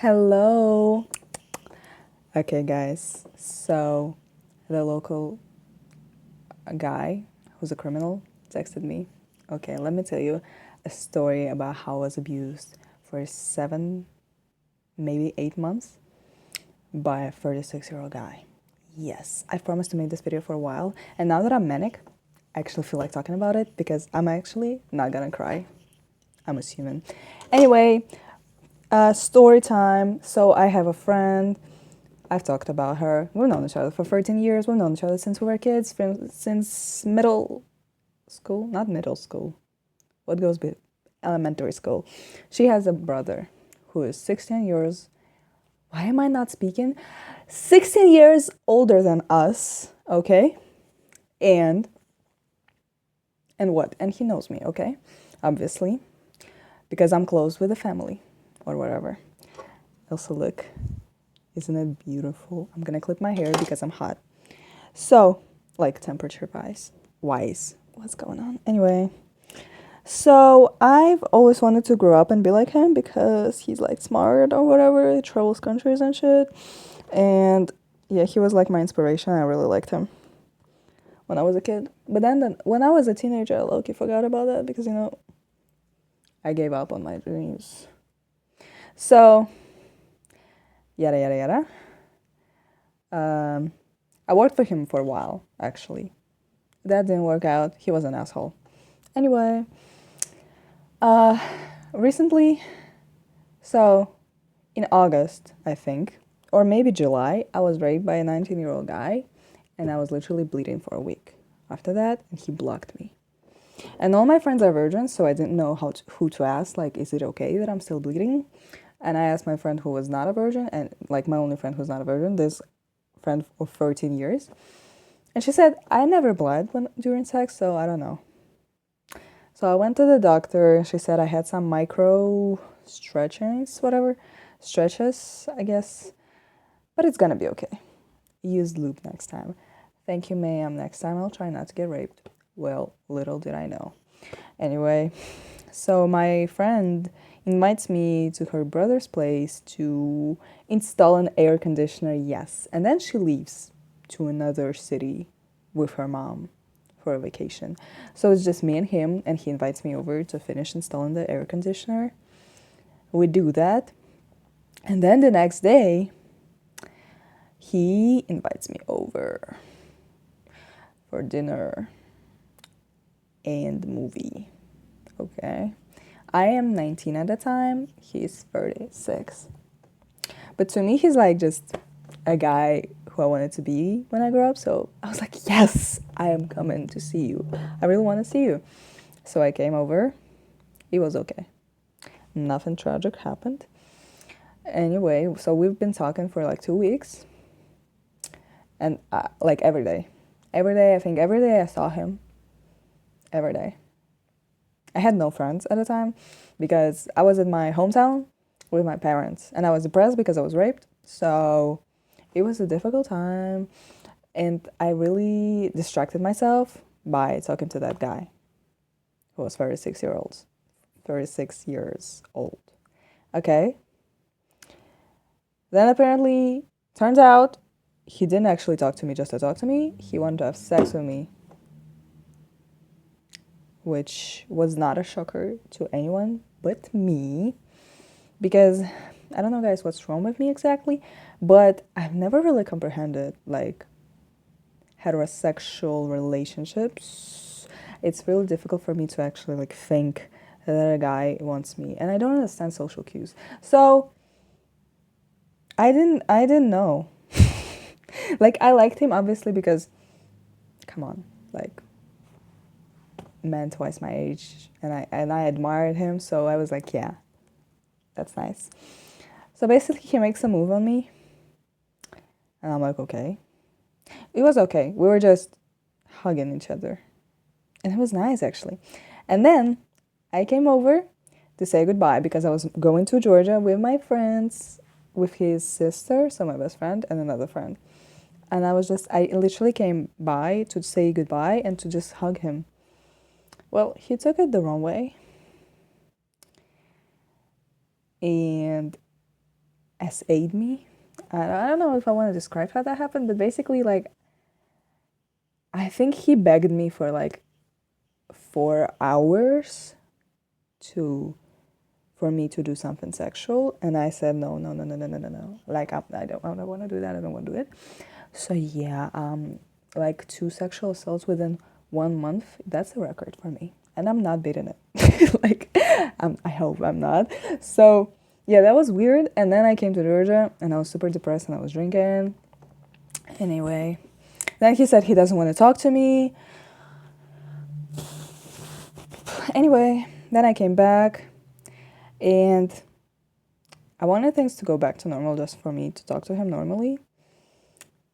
Hello. Okay, guys. So, the local guy who's a criminal texted me. Okay, let me tell you a story about how I was abused for 7, maybe 8 months by a 36-year-old guy. Yes, I've promised to make this video for a while, and now that I'm manic, I actually feel like talking about it because I'm actually not gonna cry. I'm a human. Anyway, story time. So, I have a friend. I've talked about her. We've known each other for 13 years. We've known each other since we were kids, since middle school. Not middle school. What goes with elementary school? She has a brother who is 16 years. Why am I not speaking? 16 years older than us, okay? And what? And he knows me, okay? Obviously, because I'm close with the family or whatever. Also, look. Isn't it beautiful? I'm gonna clip my hair because I'm hot. So, like temperature wise, what's going on? Anyway, so I've always wanted to grow up and be like him because he's like smart or whatever. He travels countries and shit. And yeah, he was like my inspiration. I really liked him when I was a kid. But then when I was a teenager, I low-key forgot about that because, I gave up on my dreams. So, yada, yada, yada. I worked for him for a while, actually. That didn't work out. He was an asshole. Anyway, recently, so in August, I think, or maybe July, I was raped by a 19-year-old guy, and I was literally bleeding for a week. After that, he blocked me. And all my friends are virgins, so I didn't know who to ask, like, is it okay that I'm still bleeding? And I asked my friend who was not a virgin, and like my only friend who's not a virgin, this friend of 13 years. And she said, I never bled during sex, so I don't know. So I went to the doctor. She said I had some micro stretches, I guess. But it's gonna be okay. Use lube next time. Thank you, ma'am. Next time I'll try not to get raped. Well, little did I know. Anyway, so my friend invites me to her brother's place to install an air conditioner, yes. And then she leaves to another city with her mom for a vacation. So it's just me and him, and he invites me over to finish installing the air conditioner. We do that. And then the next day, he invites me over for dinner and movie. Okay. I am 19 at the time. He's 36. But to me, he's like just a guy who I wanted to be when I grow up. So I was like, yes, I am coming to see you. I really want to see you. So I came over. It was okay. Nothing tragic happened. Anyway, so we've been talking for like 2 weeks. And like every day. Every day, I think every day I saw him. Every day. I had no friends at the time because I was in my hometown with my parents. And I was depressed because I was raped. So it was a difficult time. And I really distracted myself by talking to that guy who was 36 years old. Okay. Then apparently, turns out he didn't actually talk to me just to talk to me. He wanted to have sex with me, which was not a shocker to anyone but me. Because I don't know, guys, what's wrong with me exactly, but I've never really comprehended like heterosexual relationships. It's really difficult for me to actually like think that a guy wants me, and I don't understand social cues. So I didn't know. Like I liked him obviously because, come on, like man twice my age, and I admired him, so I was like, yeah, that's nice. So basically, he makes a move on me, and I'm like, okay. It was okay. We were just hugging each other, and it was nice actually. And then I came over to say goodbye because I was going to Georgia with my friends, with his sister, so my best friend, and another friend. And I literally came by to say goodbye and to just hug him. Well, he took it the wrong way. And SA'd me. I don't know if I want to describe how that happened, but basically, like, I think he begged me for like 4 hours to for me to do something sexual, and I said no, no, no, no, no, no, no, no. Like I don't want to do that. I don't want to do it. So yeah, like 2 sexual assaults within 1 month. That's a record for me, and I'm not beating it. Like, I hope I'm not. So yeah, that was weird. And then I came to Georgia, and I was super depressed, and I was drinking. Anyway, then he said he doesn't want to talk to me. Anyway, then I came back, and I wanted things to go back to normal just for me to talk to him normally.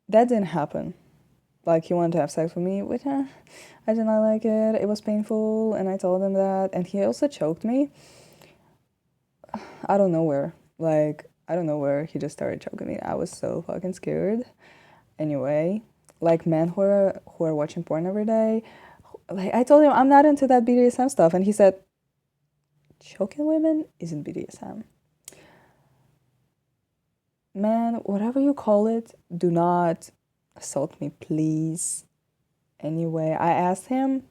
That didn't happen. Like, he wanted to have sex with me, which I did not like it. It was painful, and I told him that. And he also choked me. I don't know where. Like, I don't know where. He just started choking me. I was so fucking scared. Anyway, like, men who are watching porn every day, like, I told him I'm not into that BDSM stuff, and he said, choking women isn't BDSM. Man, whatever you call it, do not assault me, please. Anyway, I asked him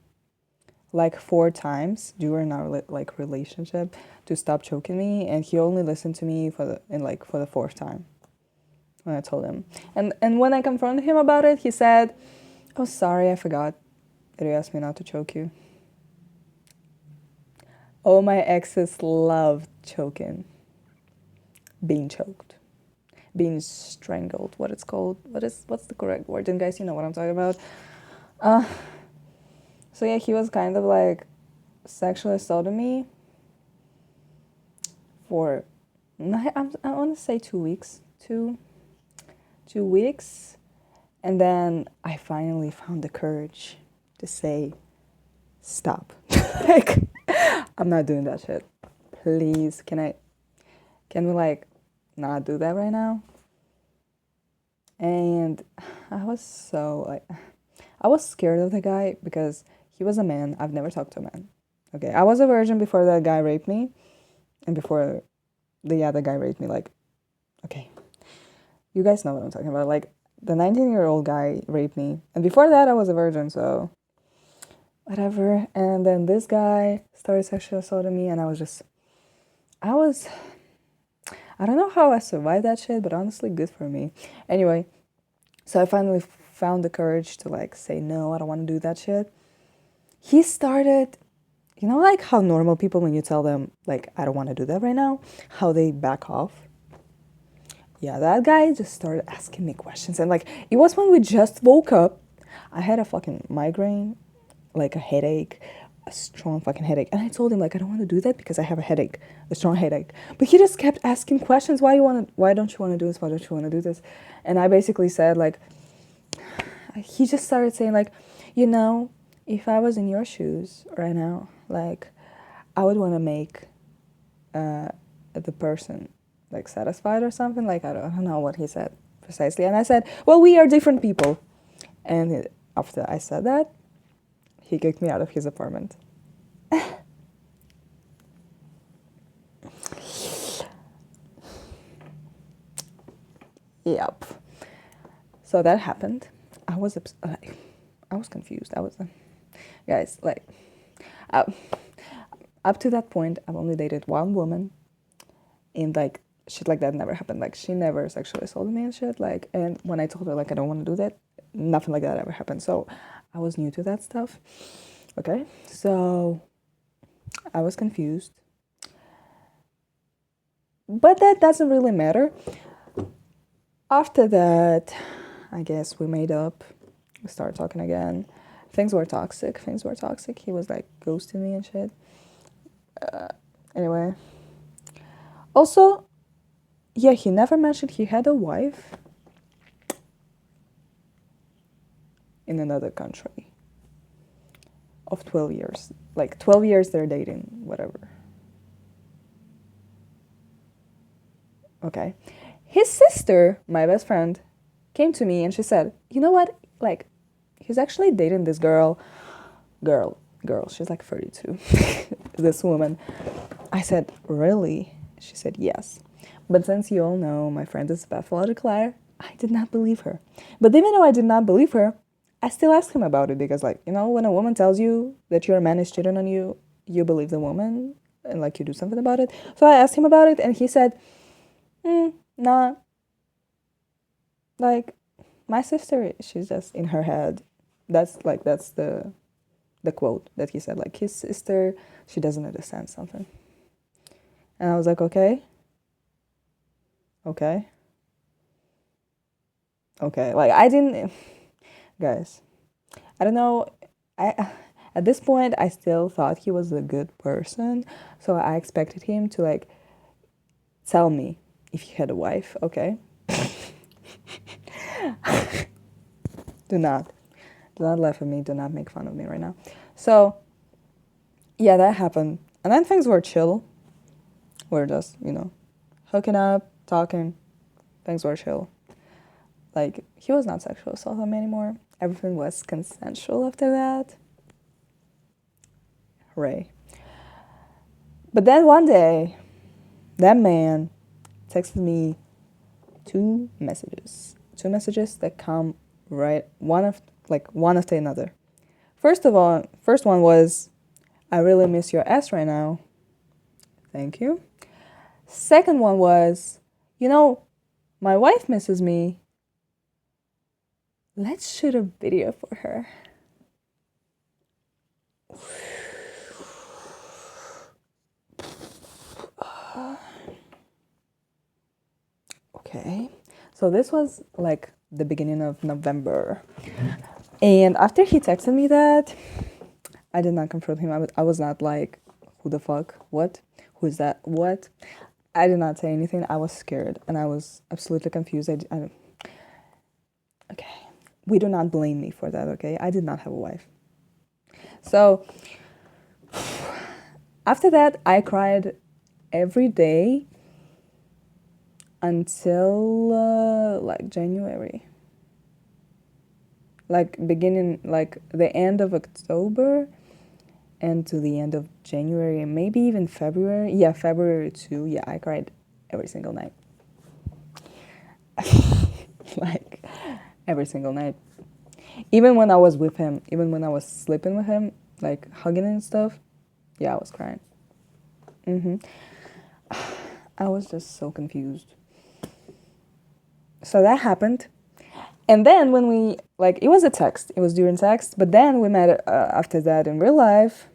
like 4 times during our like relationship to stop choking me, and he only listened to me for the 4th time when I told him. And when I confronted him about it, he said, "Oh, sorry, I forgot that you asked me not to choke you." Oh, my exes loved choking. Being choked. Being strangled. What it's called. What's the correct word? And guys, you know what I'm talking about. So yeah, he was kind of like sexually assaulting me for, I want to say 2 weeks. 2 weeks. And then I finally found the courage to say, stop. Like, I'm not doing that shit. Please, can we like not do that right now? And I was scared of the guy because he was a man. I've never talked to a man. Okay, I was a virgin before that guy raped me, and before the other guy raped me. Like, okay, you guys know what I'm talking about. Like, the 19-year-old guy raped me, and before that I was a virgin, so whatever. And then this guy started sexually assaulting me, and I don't know how I survived that shit, but honestly, good for me. Anyway, so I finally found the courage to like say, no, I don't want to do that shit. He started, you know, like how normal people, when you tell them like, I don't want to do that right now, how they back off. Yeah, that guy just started asking me questions. And like, it was when we just woke up. I had a fucking migraine, like a headache, a strong fucking headache. And I told him like, I don't want to do that because I have a headache, a strong headache. But he just kept asking questions. Why don't you want to do this? Why don't you want to do this? And I basically said like, he just started saying like, you know, if I was in your shoes right now, like, I would want to make the person like satisfied or something. Like, I don't know what he said precisely. And I said, well, we are different people. And after I said that, he kicked me out of his apartment. Yep. So that happened. I was confused. Guys, like, up to that point, I've only dated one woman, and like shit like that never happened. Like, she never sexually assaulted me and shit. Like, and when I told her like I don't want to do that, nothing like that ever happened. So I was new to that stuff. Okay, so I was confused, but that doesn't really matter. After that, I guess we made up. We started talking again. Things were toxic. He was like ghosting me and shit. Anyway. Also, yeah, he never mentioned he had a wife in another country of 12 years. Like, 12 years they're dating, whatever. Okay. His sister, my best friend, came to me and she said, you know what? Like, he's actually dating this girl. She's like 32. This woman. I said, really? She said, yes. But since you all know my friend is a pathological liar, I did not believe her. But even though I did not believe her, I still asked him about it because, like, you know, when a woman tells you that your man is cheating on you, you believe the woman and, like, you do something about it. So I asked him about it and he said, nah, like, my sister, she's just in her head. That's the quote that he said, like, his sister, she doesn't understand something. And I was like, okay. Like, I didn't, guys, I don't know. I At this point, I still thought he was a good person, so I expected him to, like, tell me if he had a wife. Okay. do not laugh at me. Do not make fun of me right now. So yeah, that happened, and then things were chill. We're just, you know, hooking up, talking. Things were chill. Like, he was not sexual assaulting me anymore. Everything was consensual after that. Hooray. But then one day, that man texted me two messages that come right one after another. First one was, I really miss your ass right now. Thank you. Second one was, you know, my wife misses me. Let's shoot a video for her. Okay. So this was like the beginning of November. And after he texted me that, I did not confront him. I was not like, who the fuck? What? Who is that? What? I did not say anything. I was scared and I was absolutely confused. Okay. We do not blame me for that, okay? I did not have a wife. So after that, I cried every day until like January. Like beginning, like the end of October and to the end of January and maybe even February. Yeah, February too. Yeah, I cried every single night. Like every single night. Even when I was with him, even when I was sleeping with him, like hugging and stuff, yeah, I was crying. I was just so confused. So that happened. And then when we, like, it was a text. It was during text. But then we met after that in real life.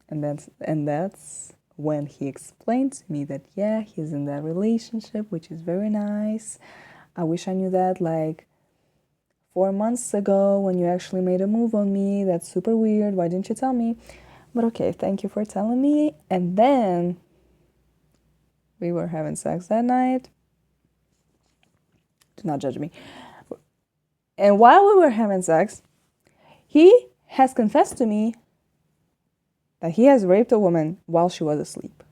And that's when he explained to me that, yeah, he's in that relationship, which is very nice. I wish I knew that, like, 4 months ago when you actually made a move on me. That's super weird. Why didn't you tell me? But okay, thank you for telling me. And then we were having sex that night. Do not judge me. And while we were having sex, he has confessed to me that he has raped a woman while she was asleep.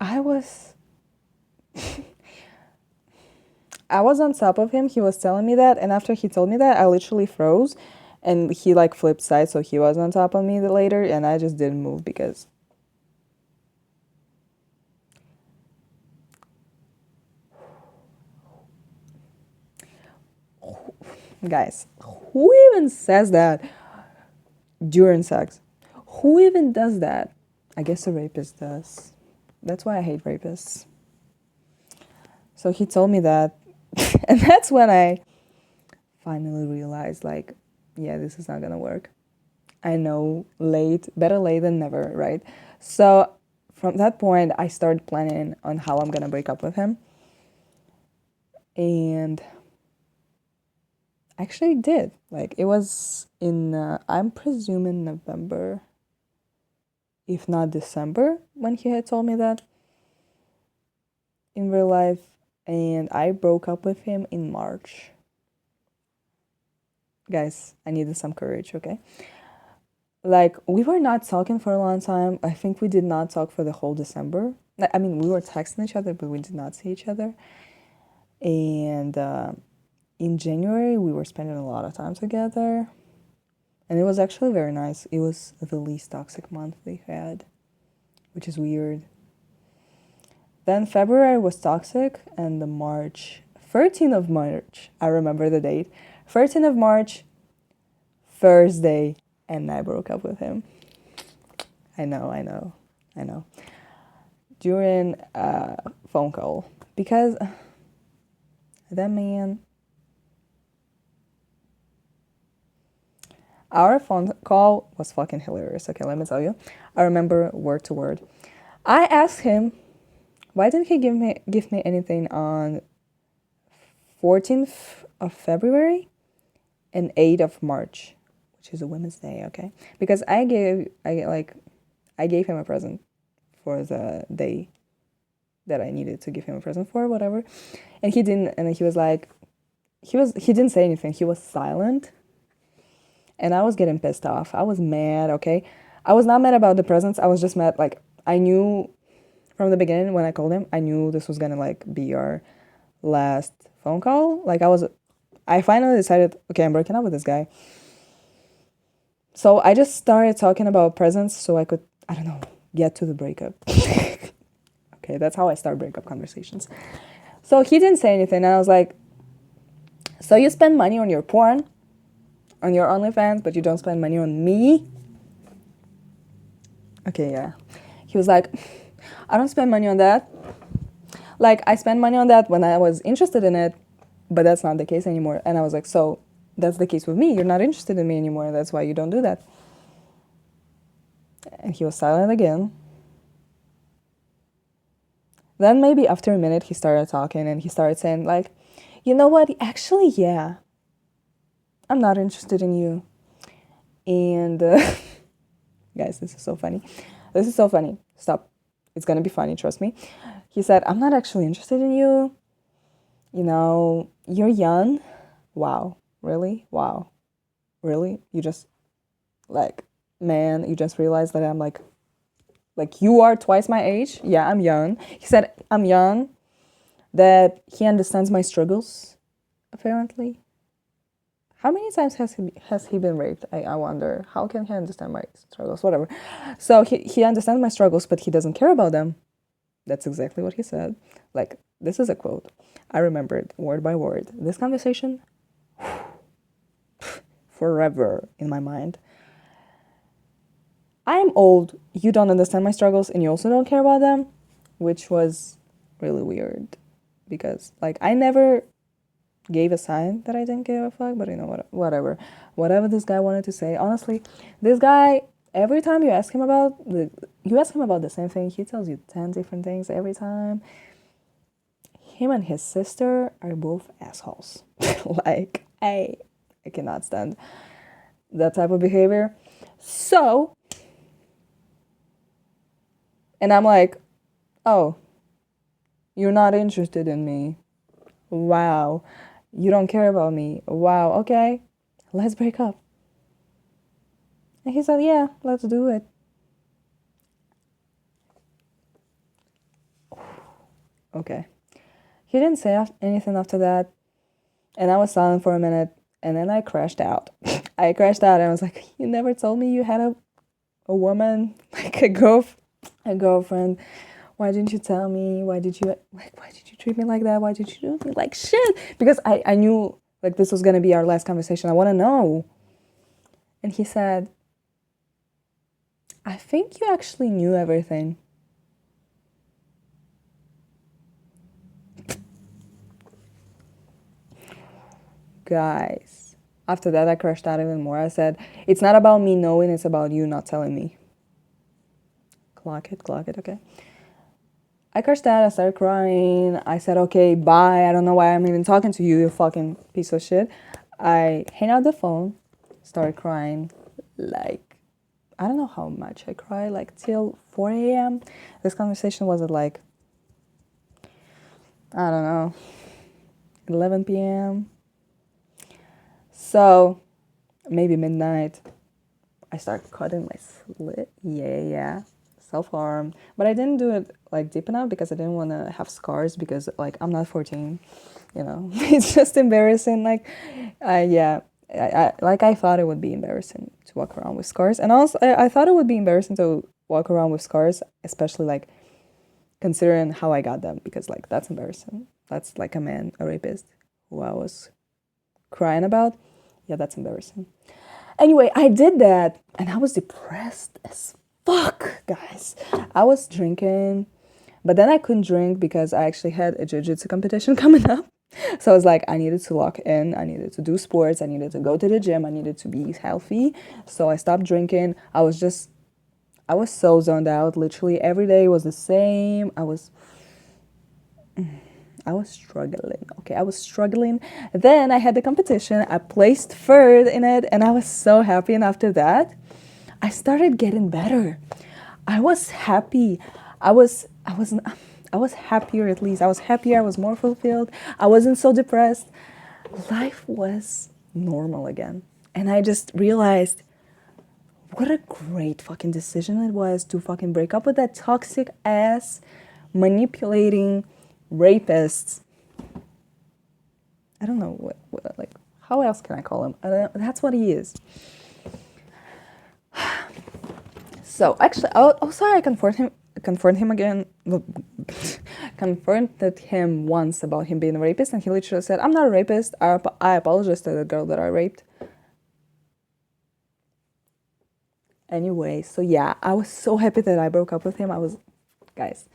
I was on top of him. He was telling me that, and after he told me that, I literally froze, and he like flipped sides, so he was on top of me later, and I just didn't move because guys, who even says that during sex? Who even does that? I guess a rapist does. That's why I hate rapists. So he told me that, and that's when I finally realized, like, yeah, this is not gonna work. I know, better late than never, right? So from that point, I started planning on how I'm gonna break up with him. And actually did. Like, it was in, I'm presuming November, if not December, when he had told me that in real life. And I broke up with him in March. Guys, I needed some courage, okay? Like, we were not talking for a long time. I think we did not talk for the whole December. I mean, we were texting each other, but we did not see each other. And in January, we were spending a lot of time together. And it was actually very nice. It was the least toxic month they had, which is weird. Then February was toxic, and the March, 13th of March, I remember the date, 13th of March, Thursday, and I broke up with him. I know. During a phone call, because that man, our phone call was fucking hilarious. Okay, let me tell you. I remember word to word. I asked him, why didn't he give me anything on 14th of February and 8th of March, which is a Women's Day, okay? Because I gave him a present for the day that I needed to give him a present for, whatever. And he didn't, and he was like, he didn't say anything. He was silent. And I was getting pissed off. I was mad, okay? I was not mad about the presents. I was just mad, like, I knew from the beginning when I called him, I knew this was gonna, like, be our last phone call. Like, I finally decided, okay, I'm breaking up with this guy. So I just started talking about presents so I could, I don't know, get to the breakup. Okay, that's how I start breakup conversations. So he didn't say anything, and I was like, so you spend money on your porn, on your OnlyFans, but you don't spend money on me? Okay, yeah. He was like, I don't spend money on that. Like, I spend money on that when I was interested in it, but that's not the case anymore. And I was like, so that's the case with me. You're not interested in me anymore. That's why you don't do that. And he was silent again. Then maybe after a minute, he started talking and he started saying, like, you know what? Actually, yeah. I'm not interested in you. And, guys, this is so funny. This is so funny. Stop. It's going to be funny, trust me. He said, I'm not actually interested in you. You know, you're young. Wow. Really? Wow. Really? You just, like, man, you just realized that I'm like you are twice my age. Yeah, I'm young. He said I'm young, that he understands my struggles, apparently. How many times has he been raped? I wonder. How can he understand my struggles? Whatever. So he understands my struggles, but he doesn't care about them. That's exactly what he said. Like, this is a quote. I remember it word by word. This conversation, forever in my mind. I'm old, you don't understand my struggles, and you also don't care about them, which was really weird. Because, like, I never gave a sign that I didn't give a fuck, but you know what, whatever this guy wanted to say. Honestly, this guy, every time you ask him about the same thing, he tells you 10 different things every time. Him and his sister are both assholes. Like, I cannot stand that type of behavior. So, and I'm like, oh, you're not interested in me. Wow. You don't care about me. Wow, okay. Let's break up. And he said, yeah, let's do it. Okay. He didn't say anything after that. And I was silent for a minute. And then I crashed out. I crashed out and I was like, you never told me you had a woman, like a girlfriend. Why didn't you tell me? Why did you treat me like that? Why did you do me like shit? Because I knew, like, this was going to be our last conversation. I want to know. And he said, I think you actually knew everything. Guys, after that, I crashed out even more. I said, it's not about me knowing, it's about you not telling me. Clock it, okay. I crashed out, I started crying. I said, okay, bye. I don't know why I'm even talking to you, you fucking piece of shit. I hang out the phone, started crying, like, I don't know how much I cried, like, till 4 a.m. This conversation was at, like, I don't know, 11 p.m. So, maybe midnight, I started cutting my slit. Yeah. Self-harm. But I didn't do it, like, deep enough because I didn't want to have scars because, like, I'm not 14, you know. It's just embarrassing. Like, I thought it would be embarrassing to walk around with scars. And also, I thought it would be embarrassing to walk around with scars, especially like considering how I got them, because like that's embarrassing. That's like a man, a rapist, who I was crying about. Yeah, that's embarrassing. Anyway, I did that and I was depressed as fuck, guys. I was drinking, but then I couldn't drink because I actually had a jiu-jitsu competition coming up. So I was like, I needed to lock in, I needed to do sports, I needed to go to the gym, I needed to be healthy. So I stopped drinking. I was so zoned out. Literally every day was the same. I was struggling. Okay, I was struggling. Then I had the competition. I placed third in it and I was so happy. And after that, I started getting better. I was happy. I was happier at least. I was happier. I was more fulfilled. I wasn't so depressed. Life was normal again. And I just realized what a great fucking decision it was to fucking break up with that toxic ass, manipulating rapist. I don't know what like, how else can I call him? That's what he is. So actually, also I confronted him again, confronted him once about him being a rapist, and he literally said, "I'm not a rapist. I apologize to the girl that I raped." Anyway, so yeah, I was so happy that I broke up with him. Guys.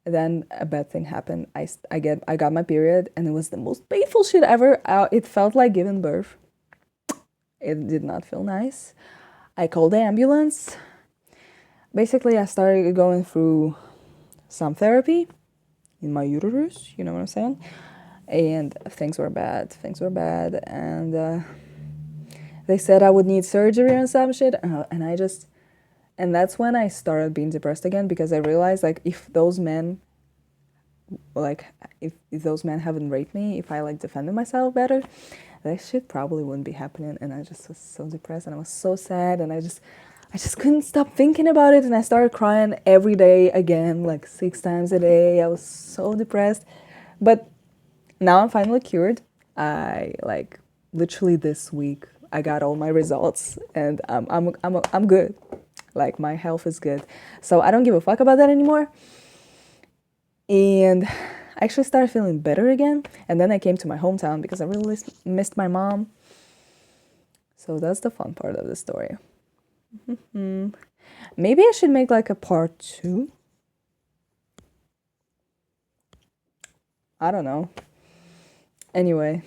Then a bad thing happened. I got my period, and it was the most painful shit ever. It felt like giving birth. It did not feel nice. I called the ambulance. Basically, I started going through some therapy in my uterus, you know what I'm saying? And things were bad. And they said I would need surgery and some shit. And that's when I started being depressed again, because I realized, like, if those men haven't raped me, if I, like, defended myself better, that shit probably wouldn't be happening. And I just was so depressed, and I was so sad, and I just couldn't stop thinking about it, and I started crying every day again, like 6 times a day. I was so depressed. But now I'm finally cured. I, like, literally this week I got all my results, and I'm good. Like, my health is good. So I don't give a fuck about that anymore. And I actually started feeling better again. And then I came to my hometown because I really missed my mom. So that's the fun part of the story. Maybe I should make like a part 2. I don't know. Anyway.